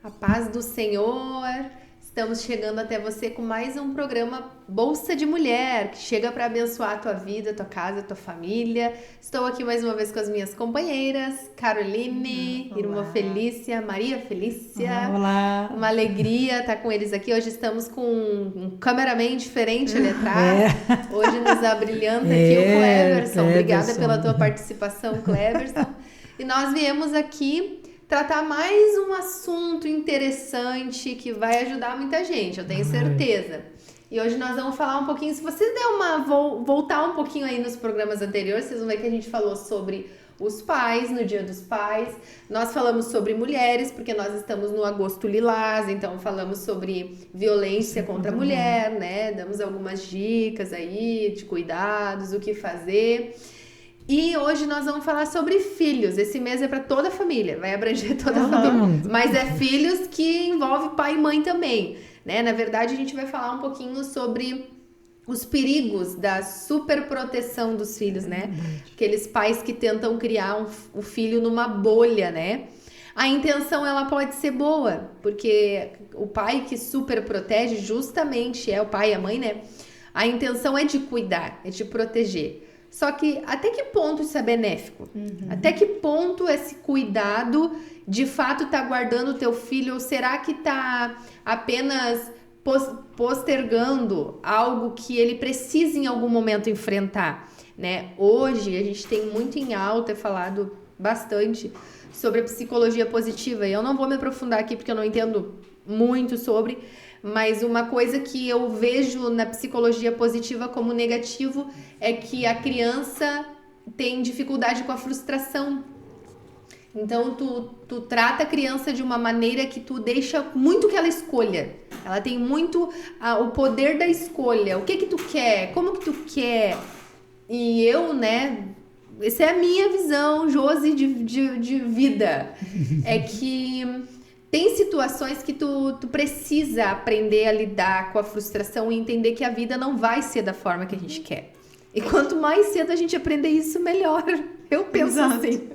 A paz do Senhor. Estamos chegando até você com mais um programa Bolsa de Mulher, que chega para abençoar a tua vida, a tua casa, a tua família. Estou aqui mais uma vez com as minhas companheiras, Caroline, Irmã Felícia, Maria Felícia. Olá. Uma alegria estar com eles aqui. Hoje estamos com um cameraman diferente ali atrás. Hoje nos abrilhanta aqui o Cleverson. Obrigada pela tua participação, Cleverson. E nós viemos aqui tratar mais um assunto interessante que vai ajudar muita gente, eu tenho certeza. E hoje nós vamos falar um pouquinho, se você voltar um pouquinho aí nos programas anteriores, vocês vão ver que a gente falou sobre os pais, no Dia dos Pais. Nós falamos sobre mulheres, porque nós estamos no Agosto Lilás, então falamos sobre violência contra a mulher, né? Damos algumas dicas aí de cuidados, o que fazer. E hoje nós vamos falar sobre filhos. Esse mês é para toda a família, vai abranger toda a família. Mas é filhos que envolve pai e mãe também, né? Na verdade, a gente vai falar um pouquinho sobre os perigos da superproteção dos filhos, né? Aqueles pais que tentam criar o filho numa bolha, né? A intenção, ela pode ser boa, porque o pai que superprotege justamente é o pai e a mãe, né? A intenção é de cuidar, é de proteger. Só que até que ponto isso é benéfico? Até que ponto esse cuidado de fato está guardando o teu filho? Ou será que está apenas postergando algo que ele precisa em algum momento enfrentar, né? Hoje a gente tem muito em alta falado bastante sobre a psicologia positiva. E eu não vou me aprofundar aqui porque eu não entendo muito sobre, mas uma coisa que eu vejo na psicologia positiva como negativo é que a criança tem dificuldade com a frustração. Então, tu trata a criança de uma maneira que tu deixa muito que ela escolha. Ela tem muito o poder da escolha. O que tu quer? Como que tu quer? E eu, né... Essa é a minha visão, Josi, de vida. É que... Tem situações que tu precisa aprender a lidar com a frustração e entender que a vida não vai ser da forma que a gente quer. E quanto mais cedo a gente aprender isso, melhor. Eu penso assim.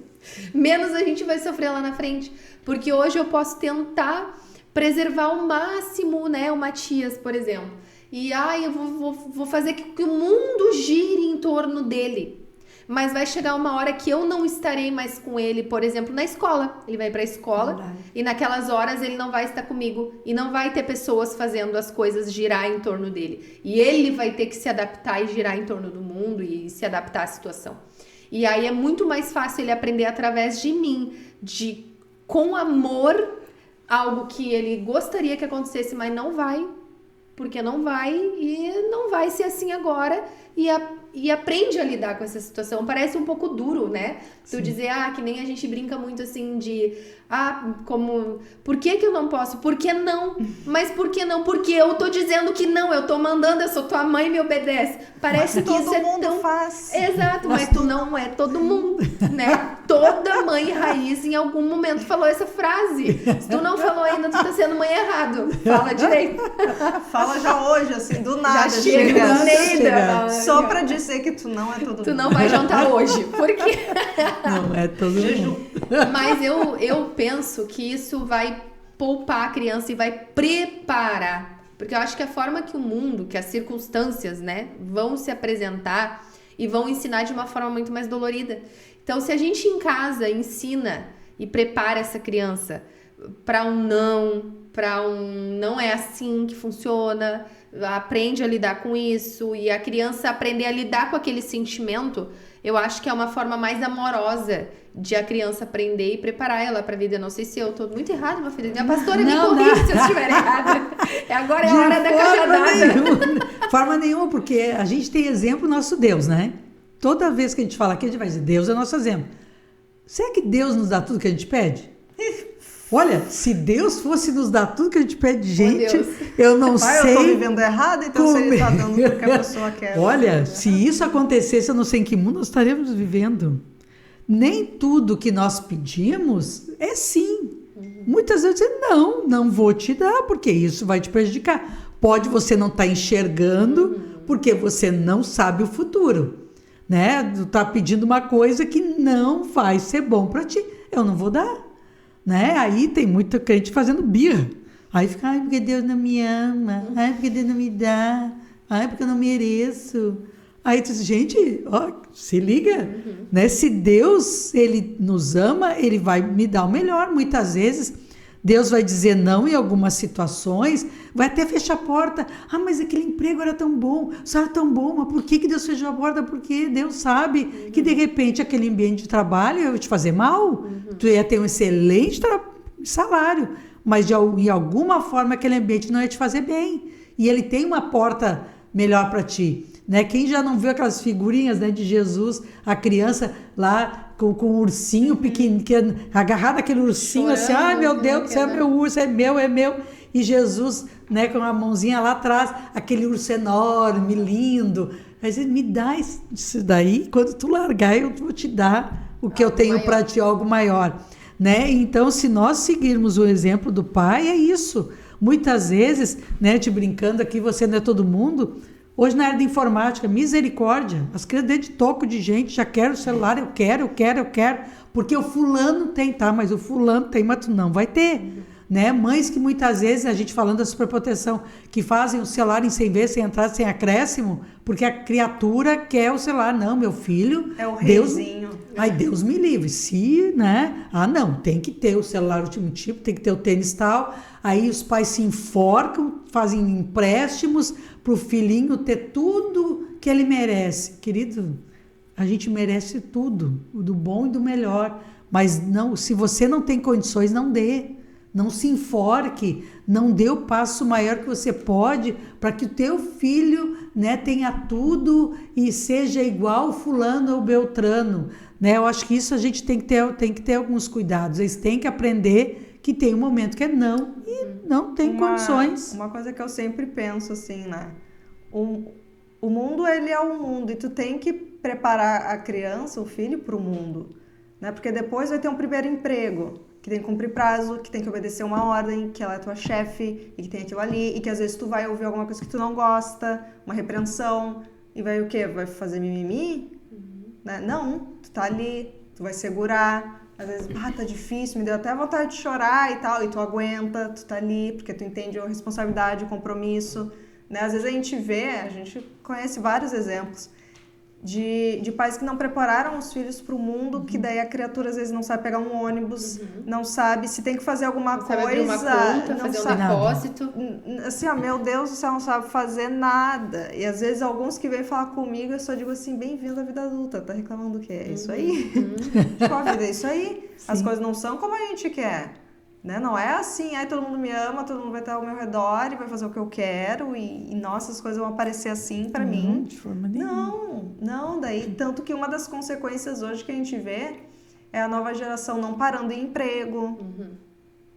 Menos a gente vai sofrer lá na frente. Porque hoje eu posso tentar preservar ao máximo, né, o Matias, por exemplo. E eu vou fazer que o mundo gire em torno dele. Mas vai chegar uma hora que eu não estarei mais com ele, por exemplo, na escola. Ele vai pra escola e naquelas horas ele não vai estar comigo. E não vai ter pessoas fazendo as coisas girar em torno dele. E ele vai ter que se adaptar e girar em torno do mundo e se adaptar à situação. E aí é muito mais fácil ele aprender através de mim, com amor, algo que ele gostaria que acontecesse, mas não vai. Porque não vai e não vai ser assim agora. E aprende a lidar com essa situação. Parece um pouco duro, né? Tu dizer, que nem a gente brinca muito assim de... como... Por que eu não posso? Por que não? Mas por que não? Porque eu tô dizendo que não. Eu tô mandando, eu sou tua mãe e me obedece. Parece que isso é tão... Todo mundo faz. Exato, mas tu não é todo mundo, né? Toda mãe raiz em algum momento falou essa frase. Se tu não falou ainda, tu tá sendo mãe errado. Fala direito. Fala já hoje, assim, do nada. Já chega. Só pra dizer que tu não é todo mundo. Tu não vai jantar hoje. Por quê? Não é todo mundo. Mas eu penso que isso vai poupar a criança e vai preparar. Porque eu acho que a forma que o mundo, que as circunstâncias, né, vão se apresentar e vão ensinar de uma forma muito mais dolorida. Então, se a gente em casa ensina e prepara essa criança para não é assim que funciona, aprende a lidar com isso e a criança aprender a lidar com aquele sentimento, eu acho que é uma forma mais amorosa de a criança aprender e preparar ela para a vida. Eu não sei se eu tô muito errada, minha filha. Minha pastora me corrige se eu estiver errada. Agora é a hora da cajadada. Forma nenhuma, porque a gente tem exemplo nosso Deus, né? Toda vez que a gente fala aqui, a gente vai dizer, Deus é nosso exemplo. Será que Deus nos dá tudo que a gente pede? Olha, se Deus fosse nos dar tudo que a gente pede, gente, eu não sei... Eu tô vivendo errado, então se ele tá dando tudo que a pessoa quer. Olha, se isso acontecesse, eu não sei em que mundo nós estaríamos vivendo. Nem tudo que nós pedimos é sim. Muitas vezes não vou te dar, porque isso vai te prejudicar. Pode você não estar enxergando, porque você não sabe o futuro. Né? Tu tá pedindo uma coisa que não vai ser bom para ti. Eu não vou dar. né? Aí tem muito crente fazendo birra. Aí fica, ai, porque Deus não me ama, ai, porque Deus não me dá, ai, porque eu não mereço. Aí tu diz, gente, ó, se liga, né? Se Deus, ele nos ama, ele vai me dar o melhor. Muitas vezes, Deus vai dizer não em algumas situações, vai até fechar a porta. Ah, mas aquele emprego era tão bom, o salário era tão bom, mas por que Deus fechou a porta? Porque Deus sabe que, de repente, aquele ambiente de trabalho ia te fazer mal. Tu ia ter um excelente salário, mas de alguma forma aquele ambiente não ia te fazer bem. E ele tem uma porta melhor para ti. Né? Quem já não viu aquelas figurinhas, né, de Jesus, a criança lá com o ursinho pequeno, agarrado aquele ursinho, chorando, assim, ai meu Deus do céu, é meu urso, é meu. E Jesus, né, com a mãozinha lá atrás, aquele urso enorme, lindo. Aí ele me dá isso daí, quando tu largar eu vou te dar o que eu tenho para ti, algo maior. Né? Então, se nós seguirmos o exemplo do pai, é isso. Muitas vezes, né, te brincando aqui, você não é todo mundo. Hoje na área de informática, misericórdia, as crianças dentro de toco de gente, já quero o celular, eu quero, porque o fulano tem, tá, mas o fulano tem, mas tu não vai ter, né? Mães que muitas vezes, a gente falando da superproteção, que fazem o celular em 100 vezes, sem entrada, sem acréscimo, porque a criatura quer o celular, não, meu filho, é o reizinho. Ai, Deus me livre, se, né? Ah, não, tem que ter o celular último tipo, tem que ter o tênis tal, aí os pais se enforcam, fazem empréstimos para o filhinho ter tudo que ele merece. Querido, a gente merece tudo, o do bom e do melhor, mas não, se você não tem condições, não dê. Não se enforque, não dê o passo maior que você pode para que o teu filho, né, tenha tudo e seja igual fulano ou beltrano. Né? Eu acho que isso a gente tem que ter alguns cuidados. Eles têm que aprender que tem um momento que é não e não tem condições. Uma coisa que eu sempre penso assim, né? O mundo, ele é o mundo e tu tem que preparar a criança, o filho, para o mundo. Né? Porque depois vai ter um primeiro emprego, que tem que cumprir prazo, que tem que obedecer uma ordem, que ela é tua chefe, e que tem aquilo ali, e que às vezes tu vai ouvir alguma coisa que tu não gosta, uma repreensão, e vai o quê? Vai fazer mimimi? Né? Não, tu tá ali, tu vai segurar, às vezes, tá difícil, me deu até vontade de chorar e tal, e tu aguenta, tu tá ali, porque tu entende a responsabilidade, o compromisso, né? Às vezes a gente conhece vários exemplos, de pais que não prepararam os filhos para o mundo, que daí a criatura às vezes não sabe pegar um ônibus, não sabe se tem que fazer alguma coisa, abrir uma conta, não fazer sabe, um depósito. Assim, ó, meu Deus do céu, não sabe fazer nada. E às vezes alguns que vêm falar comigo, eu só digo assim, bem-vindo à vida adulta, tá reclamando do quê? É isso aí. Tipo, a vida é isso aí. Sim. As coisas não são como a gente quer. Né? Não é assim, aí todo mundo me ama, todo mundo vai estar ao meu redor e vai fazer o que eu quero e nossa, as coisas vão aparecer assim pra mim. De forma nenhuma. Não, daí tanto que uma das consequências hoje que a gente vê é a nova geração não parando em emprego.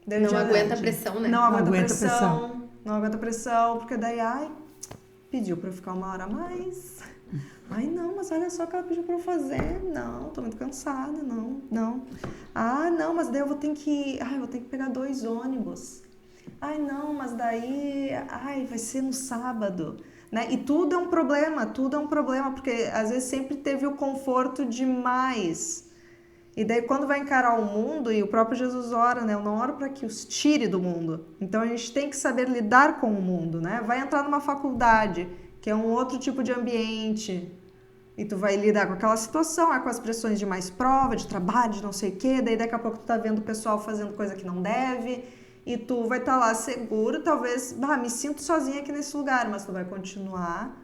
Não aguenta a pressão, né? Não aguenta pressão. Não aguenta pressão, porque daí, pediu pra eu ficar 1 hora a mais. Ai, não, mas olha só o que ela pediu pra eu fazer. Não, tô muito cansada, não. Ah, não, mas daí eu vou ter que pegar 2 ônibus. Ai, não, mas daí, vai ser no sábado. Né? E tudo é um problema, porque às vezes sempre teve o conforto demais. E daí quando vai encarar o mundo, e o próprio Jesus ora, né? Eu não oro para que os tire do mundo. Então a gente tem que saber lidar com o mundo, né? Vai entrar numa faculdade, que é um outro tipo de ambiente, e tu vai lidar com aquela situação, com as pressões de mais prova, de trabalho, de não sei o quê, daí daqui a pouco tu tá vendo o pessoal fazendo coisa que não deve, e tu vai estar lá seguro, talvez, me sinto sozinha aqui nesse lugar, mas tu vai continuar,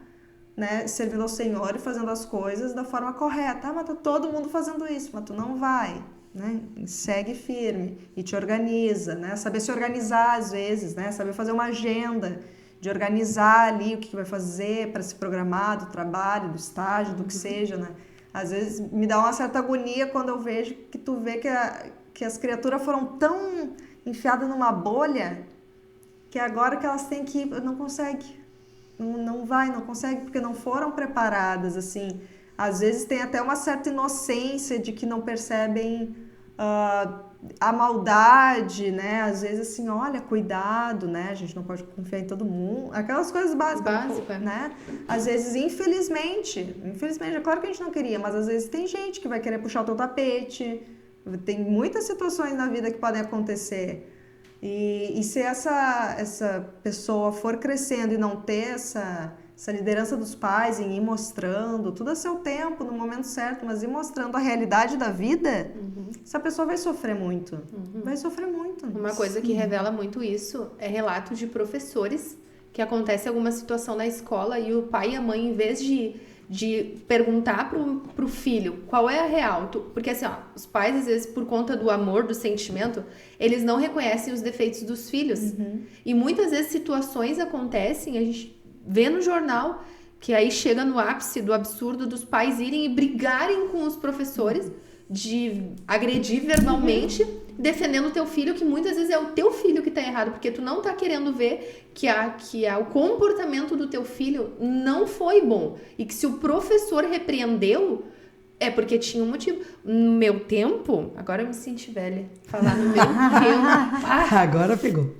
né, servindo ao Senhor e fazendo as coisas da forma correta. Mas tá todo mundo fazendo isso, mas tu não vai, né? Segue firme e te organiza, né? Saber se organizar às vezes, né? Saber fazer uma agenda, de organizar ali o que vai fazer para se programar do trabalho, do estágio, do que seja, né? Às vezes me dá uma certa agonia quando eu vejo que tu vê que as criaturas foram tão enfiadas numa bolha que agora que elas têm que ir, não consegue, não consegue, porque não foram preparadas, assim. Às vezes tem até uma certa inocência de que não percebem a maldade, né? Às vezes assim, olha, cuidado, né? A gente não pode confiar em todo mundo. Aquelas coisas básicas, né? Às vezes, infelizmente, é claro que a gente não queria, mas às vezes tem gente que vai querer puxar o teu tapete, Tem muitas situações na vida que podem acontecer. E se essa pessoa for crescendo e não ter essa liderança dos pais em ir mostrando, tudo a seu tempo, no momento certo, mas ir mostrando a realidade da vida, essa pessoa vai sofrer muito. Vai sofrer muito. Uma coisa que revela muito isso é relato de professores que acontece alguma situação na escola e o pai e a mãe, em vez de perguntar pro filho qual é a real, porque assim, ó, os pais às vezes por conta do amor, do sentimento, eles não reconhecem os defeitos dos filhos. E muitas vezes situações acontecem, a gente vê no jornal, que aí chega no ápice do absurdo dos pais irem e brigarem com os professores, de agredir verbalmente, defendendo o teu filho, que muitas vezes é o teu filho que tá errado, porque tu não tá querendo ver que o comportamento do teu filho não foi bom. E que se o professor repreendeu, é porque tinha um motivo. No meu tempo, agora eu me senti velha, falar no meu tempo. Agora pegou.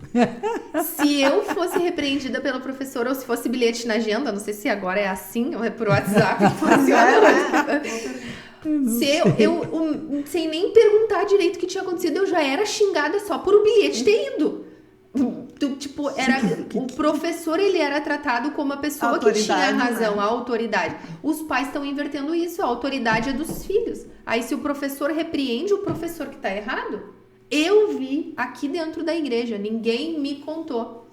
Se eu fosse repreendida pelo professor, ou se fosse bilhete na agenda, não sei se agora é assim, ou é por WhatsApp que funciona. Sem nem perguntar direito o que tinha acontecido, eu já era xingada só por o bilhete ter ido. Tipo, o professor, ele era tratado como a pessoa que tinha razão, a autoridade. Os pais estão invertendo isso, a autoridade é dos filhos. Aí se o professor repreende o professor que tá errado, eu vi aqui dentro da igreja, ninguém me contou.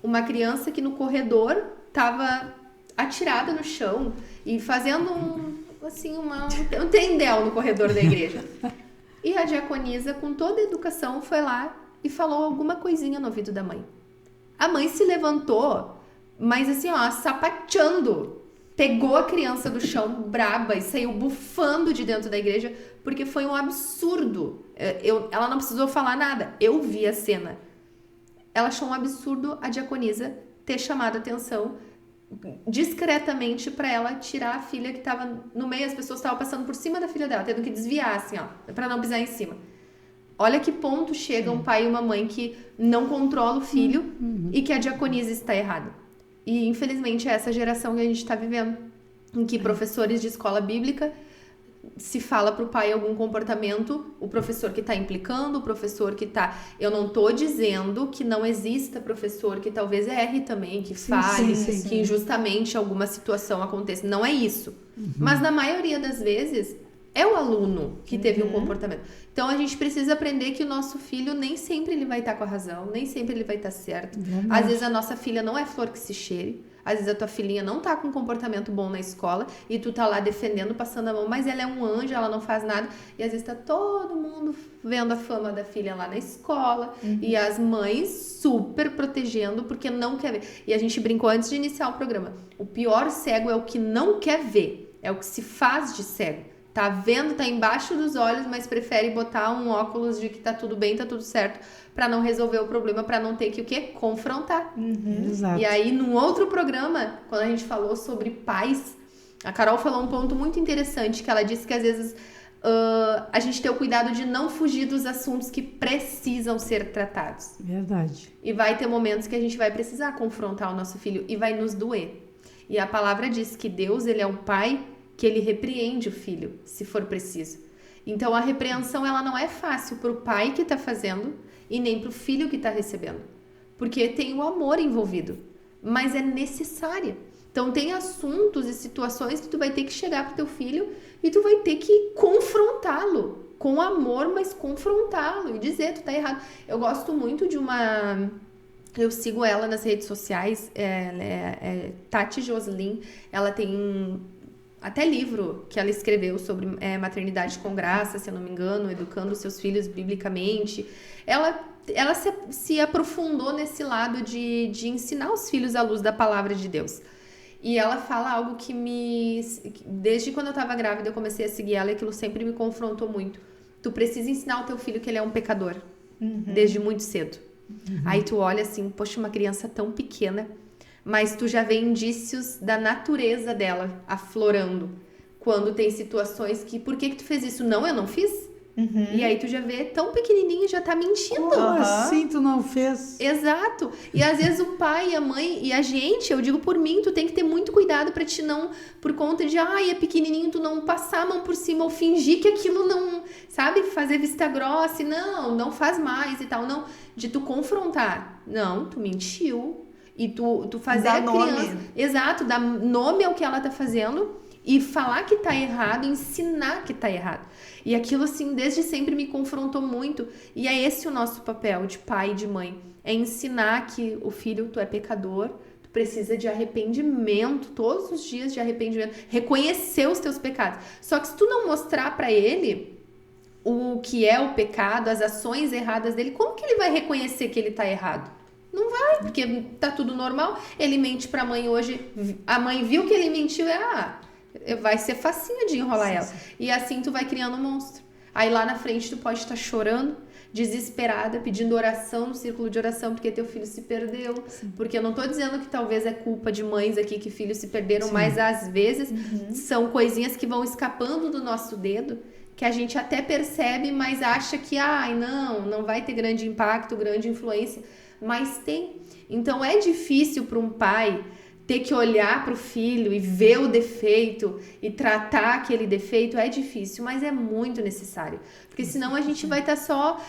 Uma criança que no corredor tava atirada no chão e fazendo um tendel no corredor da igreja. E a diaconisa, com toda a educação, foi lá e falou alguma coisinha no ouvido da mãe. A mãe se levantou, mas assim, ó, sapateando. Pegou a criança do chão, braba, e saiu bufando de dentro da igreja, porque foi um absurdo. Ela não precisou falar nada. Eu vi a cena. Ela achou um absurdo a diaconisa ter chamado a atenção discretamente para ela tirar a filha que estava no meio. As pessoas estavam passando por cima da filha dela, tendo que desviar, assim, ó, para não pisar em cima. Olha que ponto chega um pai e uma mãe que não controla o filho e que a diaconisa está errada. E, infelizmente, é essa geração que a gente está vivendo, em que professores de escola bíblica se fala para o pai algum comportamento, o professor que está implicando, o professor que está... Eu não estou dizendo que não exista professor que talvez erre também, que fale, que injustamente alguma situação aconteça. Não é isso. Mas, na maioria das vezes... é o aluno que teve um comportamento. Então, a gente precisa aprender que o nosso filho nem sempre ele vai estar com a razão, nem sempre ele vai estar certo. Às vezes, a nossa filha não é flor que se cheire. Às vezes, a tua filhinha não tá com um comportamento bom na escola e tu tá lá defendendo, passando a mão, mas ela é um anjo, ela não faz nada. E, às vezes, tá todo mundo vendo a fama da filha lá na escola e as mães super protegendo porque não quer ver. E a gente brincou antes de iniciar o programa. O pior cego é o que não quer ver. É o que se faz de cego. Tá vendo, tá embaixo dos olhos, mas prefere botar um óculos de que tá tudo bem, tá tudo certo, pra não resolver o problema, pra não ter que o quê? Confrontar. Exato. E aí, num outro programa, quando a gente falou sobre pais, a Carol falou um ponto muito interessante, que ela disse que às vezes a gente tem o cuidado de não fugir dos assuntos que precisam ser tratados. Verdade. E vai ter momentos que a gente vai precisar confrontar o nosso filho e vai nos doer. E a palavra diz que Deus, ele é um pai que ele repreende o filho, se for preciso. Então, a repreensão, ela não é fácil para o pai que está fazendo e nem para o filho que está recebendo. Porque tem o amor envolvido, mas é necessária. Então, tem assuntos e situações que tu vai ter que chegar pro teu filho e tu vai ter que confrontá-lo. Com amor, mas confrontá-lo e dizer, tu tá errado. Eu gosto muito de uma... Eu sigo ela nas redes sociais, ela é Tati Joslin. Ela tem... até livro que ela escreveu sobre maternidade com graça, se eu não me engano, educando seus filhos biblicamente. Ela se aprofundou nesse lado de ensinar os filhos à luz da palavra de Deus. E ela fala algo que desde quando eu estava grávida, eu comecei a seguir ela e aquilo sempre me confrontou muito. Tu precisa ensinar o teu filho que ele é um pecador, desde muito cedo. Aí tu olha assim, poxa, uma criança tão pequena, mas tu já vê indícios da natureza dela aflorando. Quando tem situações que, por que tu fez isso? Não, eu não fiz. E aí tu já vê tão pequenininho e já tá mentindo. Como assim tu não fez? Exato. E às vezes o pai, a mãe e a gente, eu digo por mim, tu tem que ter muito cuidado pra te não, por conta de, é pequenininho, tu não passar a mão por cima ou fingir que aquilo não, sabe, fazer vista grossa e não faz mais e tal, não, de tu confrontar. Não, tu mentiu. E tu fazer Dá a criança... nome. Exato, dar nome ao que ela tá fazendo e falar que tá errado, ensinar que tá errado. E aquilo, assim, desde sempre me confrontou muito. E é esse o nosso papel de pai e de mãe. É ensinar que o filho, tu é pecador, tu precisa de arrependimento, todos os dias de arrependimento, reconhecer os teus pecados. Só que se tu não mostrar pra ele o que é o pecado, as ações erradas dele, como que ele vai reconhecer que ele tá errado? Não vai, porque tá tudo normal. Ele mente pra mãe hoje, a mãe viu que ele mentiu, vai ser facinho de enrolar ela. E assim tu vai criando um monstro. Aí lá na frente tu pode estar chorando, desesperada, pedindo oração no círculo de oração porque teu filho se perdeu. Sim. Porque eu não tô dizendo que talvez é culpa de mães aqui que filhos se perderam, sim, mas às vezes são coisinhas que vão escapando do nosso dedo, que a gente até percebe, mas acha que não vai ter grande impacto, grande influência, mas tem. Então é difícil para um pai ter que olhar para o filho e ver o defeito e tratar aquele defeito, é difícil, mas é muito necessário. Porque senão a gente vai estar só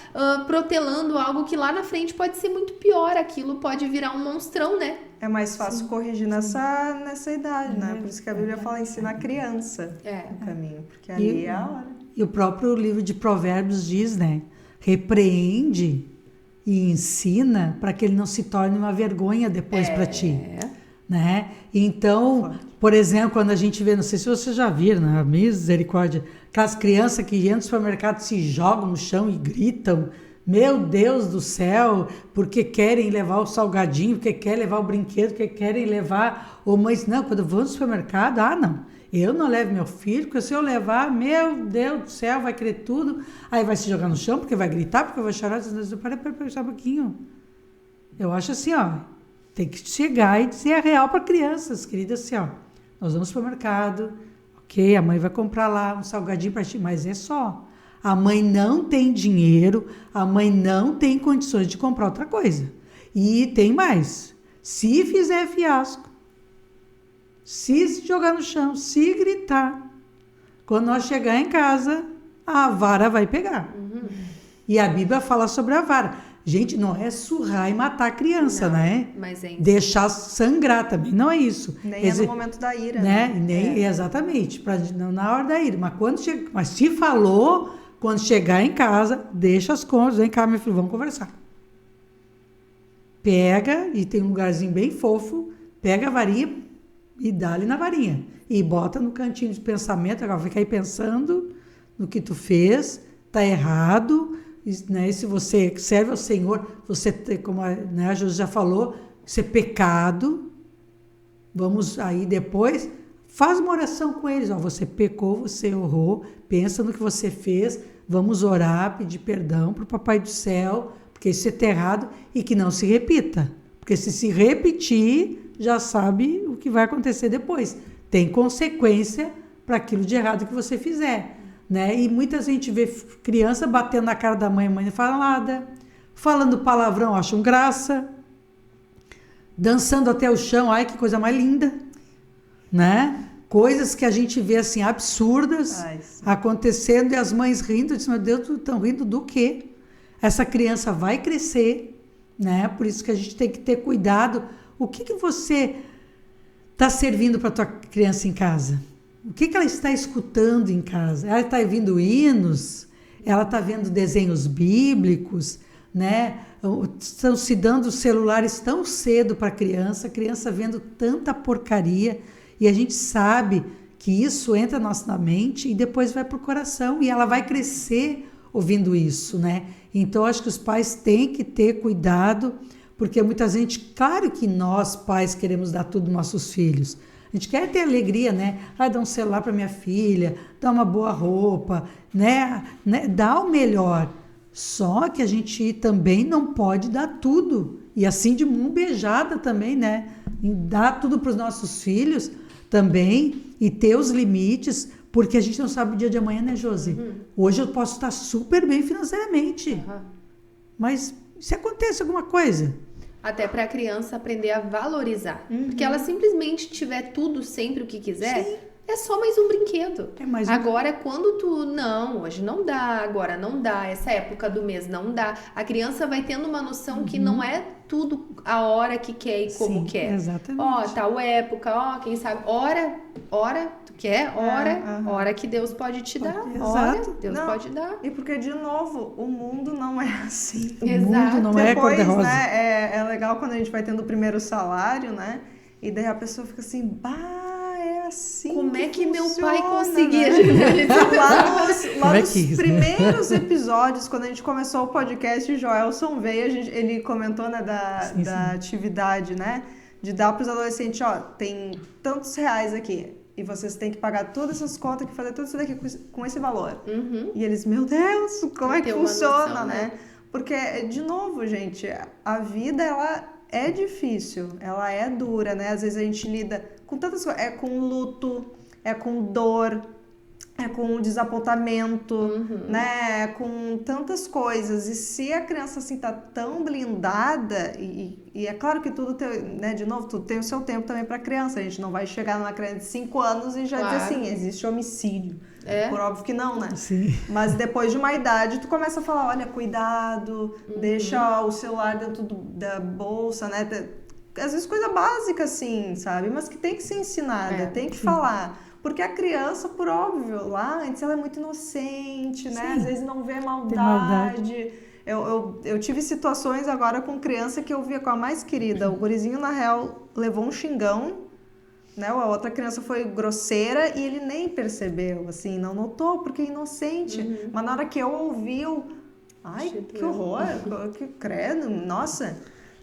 protelando algo que lá na frente pode ser muito pior, aquilo pode virar um monstrão, né? É mais fácil corrigir nessa idade, né? Por isso que a Bíblia fala ensina a criança o caminho, porque ali é a hora. E o próprio livro de Provérbios diz, né? Repreende e ensina para que ele não se torne uma vergonha depois para ti. Né? Então, por exemplo, quando a gente vê, não sei se vocês já viram, né? Misericórdia, aquelas crianças que entram no supermercado, se jogam no chão e gritam, meu Deus do céu, porque querem levar o salgadinho, porque querem levar o brinquedo, porque querem levar o mãe. Não, quando eu vou no supermercado, não, eu não levo meu filho, porque se eu levar, meu Deus do céu, vai querer tudo, aí vai se jogar no chão, porque vai gritar, porque vai chorar. Para um pouquinho. Eu acho assim, tem que chegar e dizer a real para crianças, queridas, assim, nós vamos no supermercado, ok, a mãe vai comprar lá um salgadinho para ti, mas é só. A mãe não tem dinheiro, a mãe não tem condições de comprar outra coisa. E tem mais, se fizer fiasco, se jogar no chão, se gritar, quando nós chegar em casa, a vara vai pegar. E a Bíblia fala sobre a vara. Gente, não é surrar e matar a criança, não, né? Mas é deixar sangrar também, não é isso. Nem é no momento da ira. Né? Exatamente, na hora da ira. Mas se falou, quando chegar em casa, deixa as contas, vem cá, meu filho, vamos conversar. Pega, e tem um lugarzinho bem fofo, pega a varinha e dá-lhe na varinha. E bota no cantinho de pensamento, agora fica aí pensando no que tu fez, tá errado. Né? Se você serve ao Senhor, você tem, como a Josi já falou, isso é pecado. Vamos aí depois, faz uma oração com eles. Você pecou, você errou, pensa no que você fez, vamos orar, pedir perdão para o Papai do Céu, porque isso é errado e que não se repita. Porque se repetir, já sabe o que vai acontecer depois. Tem consequência para aquilo de errado que você fizer. Né? E muita gente vê criança batendo na cara da mãe, a mãe não fala nada, falando palavrão, acham graça, dançando até o chão, ai que coisa mais linda, né? Coisas que a gente vê assim absurdas acontecendo e as mães rindo, dizem, meu Deus, estão rindo do quê? Essa criança vai crescer, né? Por isso que a gente tem que ter cuidado. O que você está servindo para tua criança em casa? O que ela está escutando em casa? Ela está ouvindo hinos? Ela está vendo desenhos bíblicos? Né? Estão se dando celulares tão cedo para a criança vendo tanta porcaria. E a gente sabe que isso entra na nossa mente e depois vai para o coração. E ela vai crescer ouvindo isso. Né? Então, acho que os pais têm que ter cuidado, porque muita gente... Claro que nós, pais, queremos dar tudo aos nossos filhos. A gente quer ter alegria, né? Dar um celular para minha filha, dar uma boa roupa, né? Dar o melhor. Só que a gente também não pode dar tudo. E assim de mão beijada também, né? Dar tudo para os nossos filhos também e ter os limites, porque a gente não sabe o dia de amanhã, né, Josi? Hoje eu posso estar super bem financeiramente, mas se acontece alguma coisa... Até para a criança aprender a valorizar. Porque ela simplesmente tiver tudo sempre o que quiser, é só mais um brinquedo. É mais um... Agora, quando tu, não, hoje não dá, agora não dá, essa época do mês não dá, a criança vai tendo uma noção que não é tudo a hora que quer e como Sim, quer. exatamente. Ó, tal época, ó, quem sabe, hora, tu quer, hora que Deus pode te dar, Exato. Deus Não, pode dar. E porque, de novo, o mundo não é assim. O mundo não é Depois, cor-de-rosa. né, é legal quando a gente vai tendo o primeiro salário, né? E daí a pessoa fica assim, bah, é assim. Como é que meu funciona, pai conseguia? Né? Lá nos isso, né? primeiros episódios, quando a gente começou o podcast, o Joelson veio, ele comentou, né, da atividade, né? De dar para os adolescentes, ó, tem tantos reais aqui. E vocês têm que pagar todas essas contas, que fazer tudo isso daqui com esse valor. E eles, meu Deus, como é que funciona, noção, né? Porque, de novo, gente, a vida, ela é difícil, ela é dura, né? Às vezes a gente lida com tantas coisas, é com luto, é com dor, é com desapontamento, né? É com tantas coisas. E se a criança, assim, tá tão blindada, e é claro que tudo tem, né? De novo, tudo tem o seu tempo também pra criança. A gente não vai chegar numa criança de 5 anos e já dizer assim, existe homicídio. Por óbvio que não, né? Sim. Mas depois de uma idade, tu começa a falar, olha, cuidado, deixa o celular dentro da bolsa, né? Às vezes coisa básica, assim, sabe? Mas que tem que ser ensinada, tem que falar. Porque a criança, por óbvio, lá antes ela é muito inocente, né? Às vezes não vê maldade. Eu tive situações agora com criança que eu via com a mais querida. O gurizinho, na real, levou um xingão, né? A outra criança foi grosseira e ele nem percebeu, assim, não notou, porque é inocente. Mas na hora que eu ouvi, ai, que horror, que credo, nossa.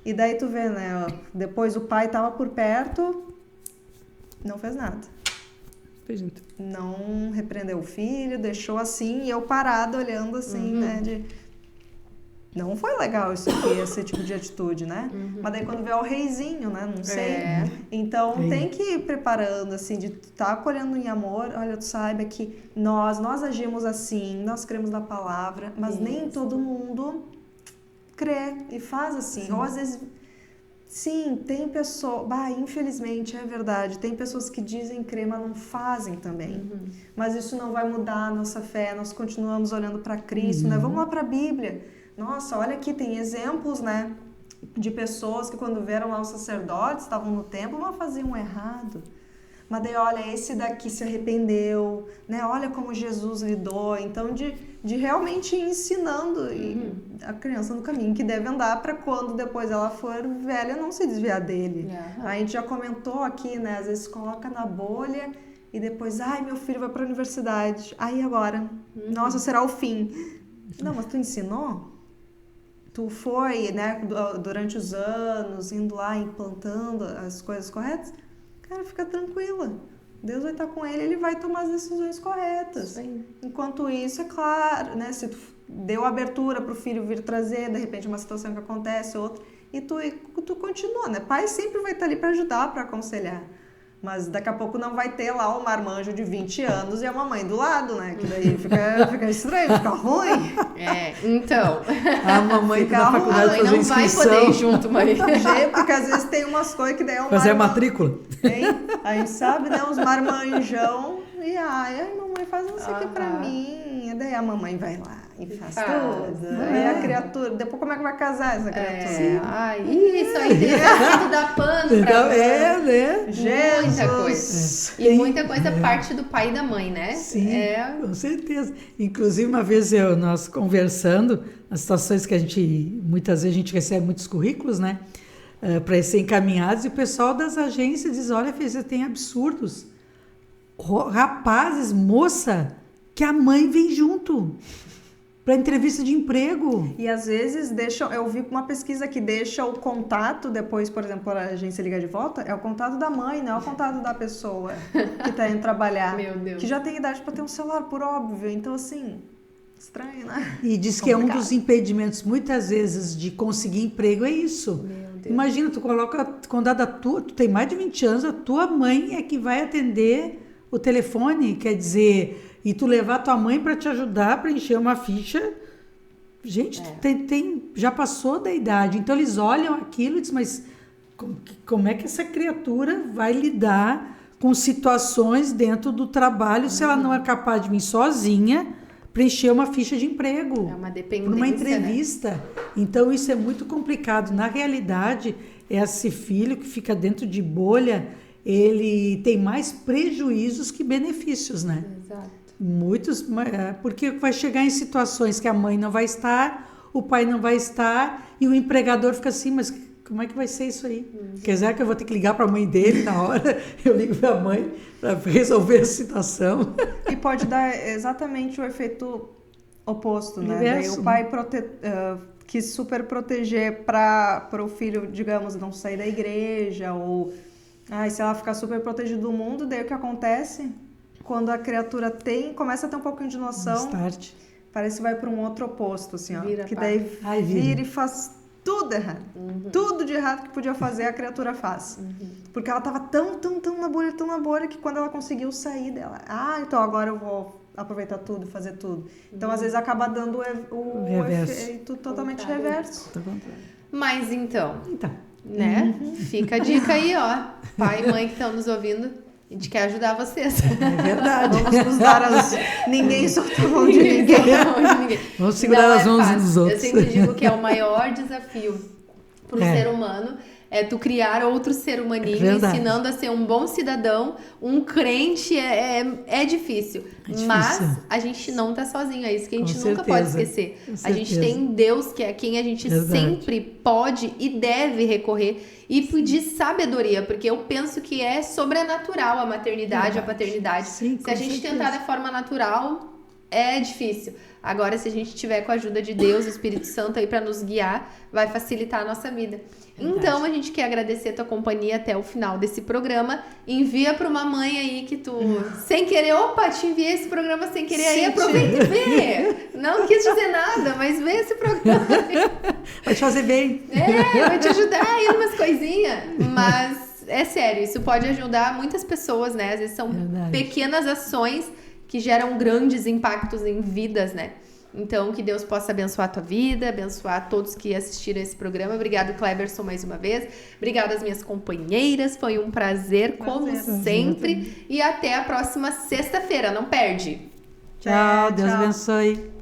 E daí tu vê, né? Depois o pai tava por perto, não fez nada. Não repreendeu o filho, deixou assim, e eu parada olhando assim, né? Não foi legal isso aqui, esse tipo de atitude, né? Mas daí quando vê o reizinho, né? Não sei. Então tem que ir preparando, assim, de estar acolhendo em amor. Olha, tu saiba que nós agimos assim, nós cremos na palavra, mas nem todo mundo crê e faz assim. Ou às vezes, sim, tem pessoas... infelizmente, é verdade. Tem pessoas que dizem crer, mas não fazem também. Mas isso não vai mudar a nossa fé. Nós continuamos olhando para Cristo, né? Vamos lá para a Bíblia. Nossa, olha aqui, tem exemplos, né? De pessoas que quando viram lá os sacerdotes, estavam no templo, mas faziam errado. Mas daí, olha, esse daqui se arrependeu, né? Olha como Jesus lidou. Então, de realmente ir ensinando a criança no caminho que deve andar para quando depois ela for velha não se desviar dele. A gente já comentou aqui, né? Às vezes coloca na bolha e depois, ai, meu filho vai para a universidade. Aí agora, nossa, será o fim. Não, mas tu ensinou? Tu foi, né, durante os anos, indo lá, implantando as coisas corretas? Cara, fica tranquila. Deus vai estar com ele, ele vai tomar as decisões corretas. Sim. Enquanto isso, é claro, né, se tu deu abertura para o filho vir trazer, de repente, uma situação que acontece, outra, e tu continua, né? Pai sempre vai estar ali para ajudar, para aconselhar. Mas daqui a pouco não vai ter lá o marmanjo de 20 anos e a mamãe do lado, né? Que daí fica estranho, fica ruim. Então. A mamãe que na faculdade fazer inscrição. Não vai poder ir junto, mãe. Porque às vezes tem umas coisas que daí é um fazer a matrícula. Hein? A gente sabe, né? Uns marmanjão. E ai, mamãe, faz isso aqui pra mim. E daí a mamãe vai lá e faz tudo. Aí a criatura, depois como é que vai casar essa criatura? Isso aí tem tudo da pano pra né? Jesus. Muita coisa. E muita coisa parte do pai e da mãe, né? Sim, com certeza. Inclusive, uma vez nós conversando, nas situações que muitas vezes a gente recebe muitos currículos, né? Para ser encaminhados, e o pessoal das agências diz, olha, você tem absurdos. Rapazes, moça, que a mãe vem junto para entrevista de emprego. E às vezes eu vi uma pesquisa que deixa o contato depois, por exemplo, a agência ligar de volta, é o contato da mãe, não é o contato da pessoa que está indo trabalhar. Meu Deus. Que já tem idade para ter um celular, por óbvio. Então, assim, estranho, né? E diz que é um dos impedimentos, muitas vezes, de conseguir emprego, é isso. Meu Deus. Imagina, tu coloca, quando tu tem mais de 20 anos, a tua mãe é que vai atender o telefone, quer dizer, e tu levar tua mãe para te ajudar a preencher uma ficha. Gente, já passou da idade. Então eles olham aquilo e dizem, mas como é que essa criatura vai lidar com situações dentro do trabalho se ela não é capaz de vir sozinha preencher uma ficha de emprego. É uma dependência, por uma entrevista. Então, isso é muito complicado. Na realidade, esse filho que fica dentro de bolha, ele tem mais prejuízos que benefícios, né? Exato. Muitos, porque vai chegar em situações que a mãe não vai estar, o pai não vai estar, e o empregador fica assim, mas como é que vai ser isso aí? Quer dizer que eu vou ter que ligar para a mãe dele na hora? Eu ligo para a mãe para resolver a situação. E pode dar exatamente o efeito oposto, né? Inverso, Daí o pai quis super proteger para o filho, digamos, não sair da igreja, ou se ela ficar super protegida do mundo, daí o que acontece? Quando a criatura começa a ter um pouquinho de noção, parece que vai para um outro oposto, assim, ó. Que daí vira e faz tudo errado. Tudo de errado que podia fazer, a criatura faz. Porque ela tava tão na bolha, que quando ela conseguiu sair dela, então agora eu vou aproveitar tudo, fazer tudo. Então, às vezes, acaba dando o efeito totalmente reverso. Mas então, né? Fica a dica aí, ó. Pai e mãe que estão nos ouvindo, a gente quer ajudar vocês. É verdade. Vamos nos dar ninguém solta a mão de ninguém. Vamos segurar as mãos uns dos outros. Eu sempre digo que é o maior desafio para o ser humano, é tu criar outro ser humaninho, ensinando a ser um bom cidadão, um crente, é difícil. Mas a gente não tá sozinho, é isso que a gente nunca pode esquecer. A gente tem Deus, que é quem a gente sempre pode e deve recorrer e pedir sabedoria, porque eu penso que é sobrenatural a maternidade, a paternidade. Sim, se a gente tentar da forma natural, é difícil. Agora, se a gente tiver com a ajuda de Deus, o Espírito Santo aí para nos guiar, vai facilitar a nossa vida. Então, a gente quer agradecer a tua companhia até o final desse programa. Envia para uma mãe aí que tu, sem querer, te enviei esse programa sem querer, aí aproveita e vê. Não quis dizer nada, mas vê esse programa. Vai te fazer bem. Vai te ajudar aí umas coisinhas. Mas, é sério, isso pode ajudar muitas pessoas, né? Às vezes são pequenas ações que geram grandes impactos em vidas, né? Então, que Deus possa abençoar a tua vida, abençoar todos que assistiram esse programa. Obrigado, Cleberson, mais uma vez. Obrigada às minhas companheiras. Foi um prazer, como sempre. E até a próxima sexta-feira. Não perde. Tchau, Deus abençoe.